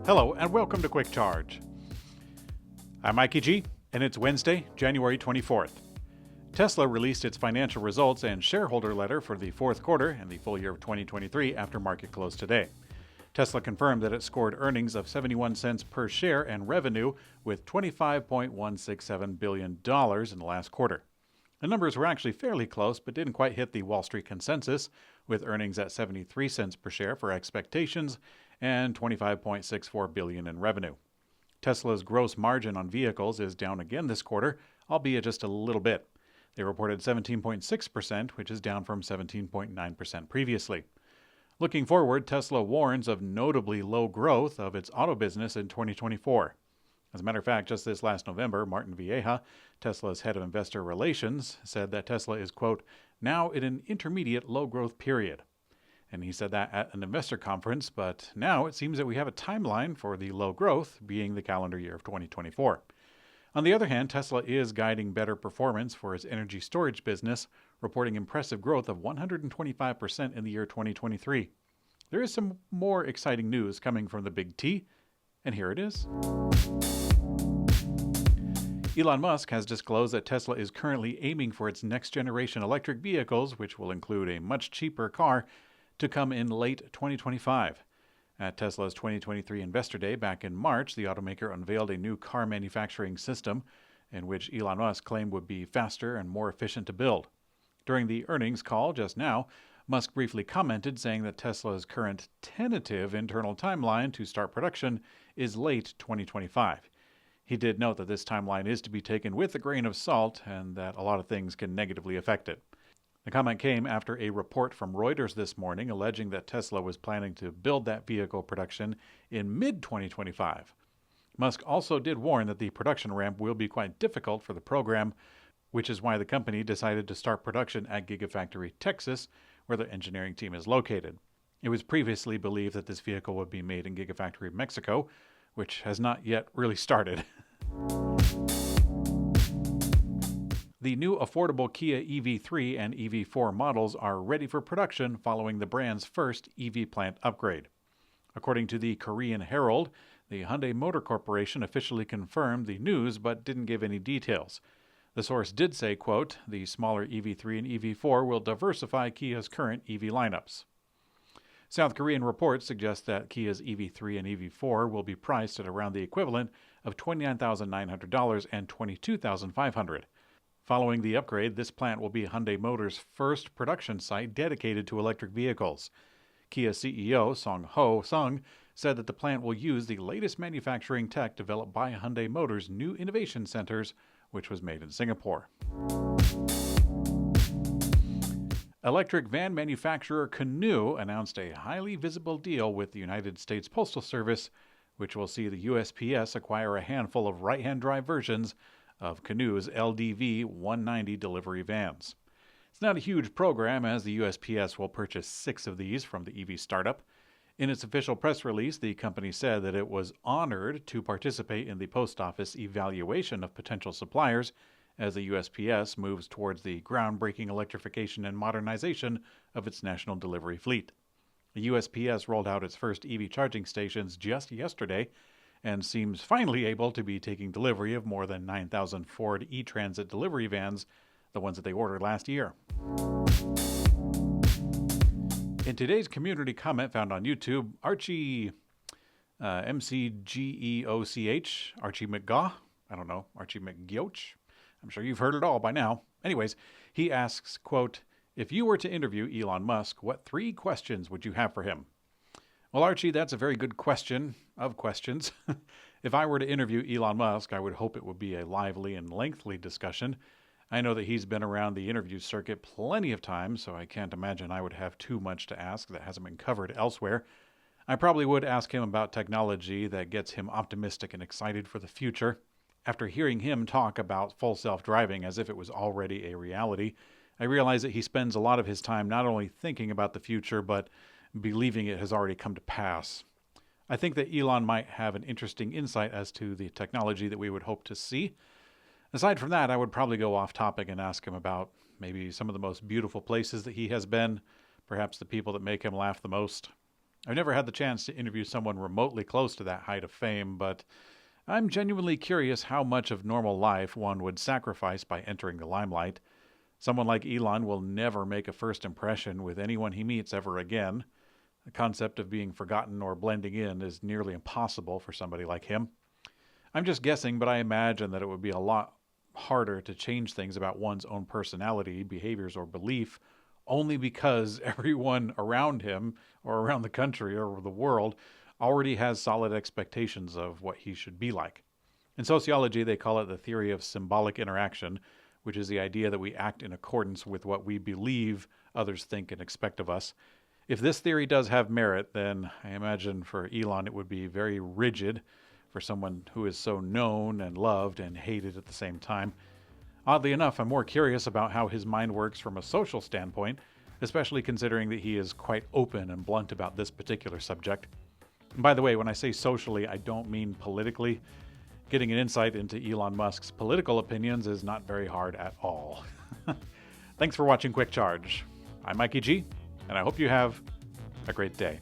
Hello and welcome to Quick Charge. I'm Mikey G, and it's Wednesday, January 24th. Tesla released its financial results and shareholder letter for the fourth quarter and the full year of 2023 after market close today. Tesla confirmed that it scored earnings of 71 cents per share and revenue with $25.167 billion in the last quarter. The numbers were actually fairly close, but didn't quite hit the Wall Street consensus, with earnings at 73 cents per share for expectations and $25.64 billion in revenue. Tesla's gross margin on vehicles is down again this quarter, albeit just a little bit. They reported 17.6%, which is down from 17.9% previously. Looking forward, Tesla warns of notably low growth of its auto business in 2024. As a matter of fact, just this last November, Martin Vieja, Tesla's head of investor relations, said that Tesla is, quote, now in an intermediate low-growth period. And he said that at an investor conference, but now it seems that we have a timeline for the low growth being the calendar year of 2024. On the other hand, Tesla is guiding better performance for its energy storage business, reporting impressive growth of 125% in the year 2023. There is some more exciting news coming from the Big T, and here it is. Elon Musk has disclosed that Tesla is currently aiming for its next-generation electric vehicles, which will include a much cheaper car, to come in late 2025. At Tesla's 2023 Investor Day back in March, the automaker unveiled a new car manufacturing system in which Elon Musk claimed would be faster and more efficient to build. During the earnings call just now, Musk briefly commented, saying that Tesla's current tentative internal timeline to start production is late 2025. He did note that this timeline is to be taken with a grain of salt and that a lot of things can negatively affect it. The comment came after a report from Reuters this morning alleging that Tesla was planning to build that vehicle production in mid-2025. Musk also did warn that the production ramp will be quite difficult for the program, which is why the company decided to start production at Gigafactory Texas, where the engineering team is located. It was previously believed that this vehicle would be made in Gigafactory Mexico, which has not yet really started. The new affordable Kia EV3 and EV4 models are ready for production following the brand's first EV plant upgrade. According to the Korean Herald, the Hyundai Motor Corporation officially confirmed the news but didn't give any details. The source did say, quote, the smaller EV3 and EV4 will diversify Kia's current EV lineups. South Korean reports suggest that Kia's EV3 and EV4 will be priced at around the equivalent of $29,900 and $22,500. Following the upgrade, this plant will be Hyundai Motors' first production site dedicated to electric vehicles. Kia CEO Song-ho Sung said that the plant will use the latest manufacturing tech developed by Hyundai Motors' new innovation centers, which was made in Singapore. Electric van manufacturer Canoo announced a highly visible deal with the United States Postal Service, which will see the USPS acquire a handful of right-hand drive versions of Canoo's LDV 190 delivery vans. It's not a huge program, as the USPS will purchase 6 of these from the EV startup. In its official press release, the company said that it was honored to participate in the post office evaluation of potential suppliers as the USPS moves towards the groundbreaking electrification and modernization of its national delivery fleet. The USPS rolled out its first EV charging stations just yesterday and seems finally able to be taking delivery of more than 9,000 Ford E-Transit delivery vans, the ones that they ordered last year. In today's community comment found on YouTube, Archie MCGEOCH, Archie McGaw, Archie McGeoch, I'm sure you've heard it all by now. Anyways, he asks, quote, if you were to interview Elon Musk, what 3 questions would you have for him? Well, Archie, that's a very good question of questions. If I were to interview Elon Musk, I would hope it would be a lively and lengthy discussion. I know that he's been around the interview circuit plenty of times, so I can't imagine I would have too much to ask that hasn't been covered elsewhere. I probably would ask him about technology that gets him optimistic and excited for the future. After hearing him talk about full self-driving as if it was already a reality, I realize that he spends a lot of his time not only thinking about the future, but believing it has already come to pass. I think that Elon might have an interesting insight as to the technology that we would hope to see. Aside from that, I would probably go off topic and ask him about maybe some of the most beautiful places that he has been, perhaps the people that make him laugh the most. I've never had the chance to interview someone remotely close to that height of fame, but I'm genuinely curious how much of normal life one would sacrifice by entering the limelight. Someone like Elon will never make a first impression with anyone he meets ever again. The concept of being forgotten or blending in is nearly impossible for somebody like him. I'm just guessing, but I imagine that it would be a lot harder to change things about one's own personality, behaviors, or belief only because everyone around him or around the country or the world already has solid expectations of what he should be like. In sociology, they call it the theory of symbolic interaction, which is the idea that we act in accordance with what we believe others think and expect of us. If this theory does have merit, then I imagine for Elon it would be very rigid for someone who is so known and loved and hated at the same time. Oddly enough, I'm more curious about how his mind works from a social standpoint, especially considering that he is quite open and blunt about this particular subject. And by the way, when I say socially, I don't mean politically. Getting an insight into Elon Musk's political opinions is not very hard at all. Thanks for watching Quick Charge. I'm Mikey G, and I hope you have a great day.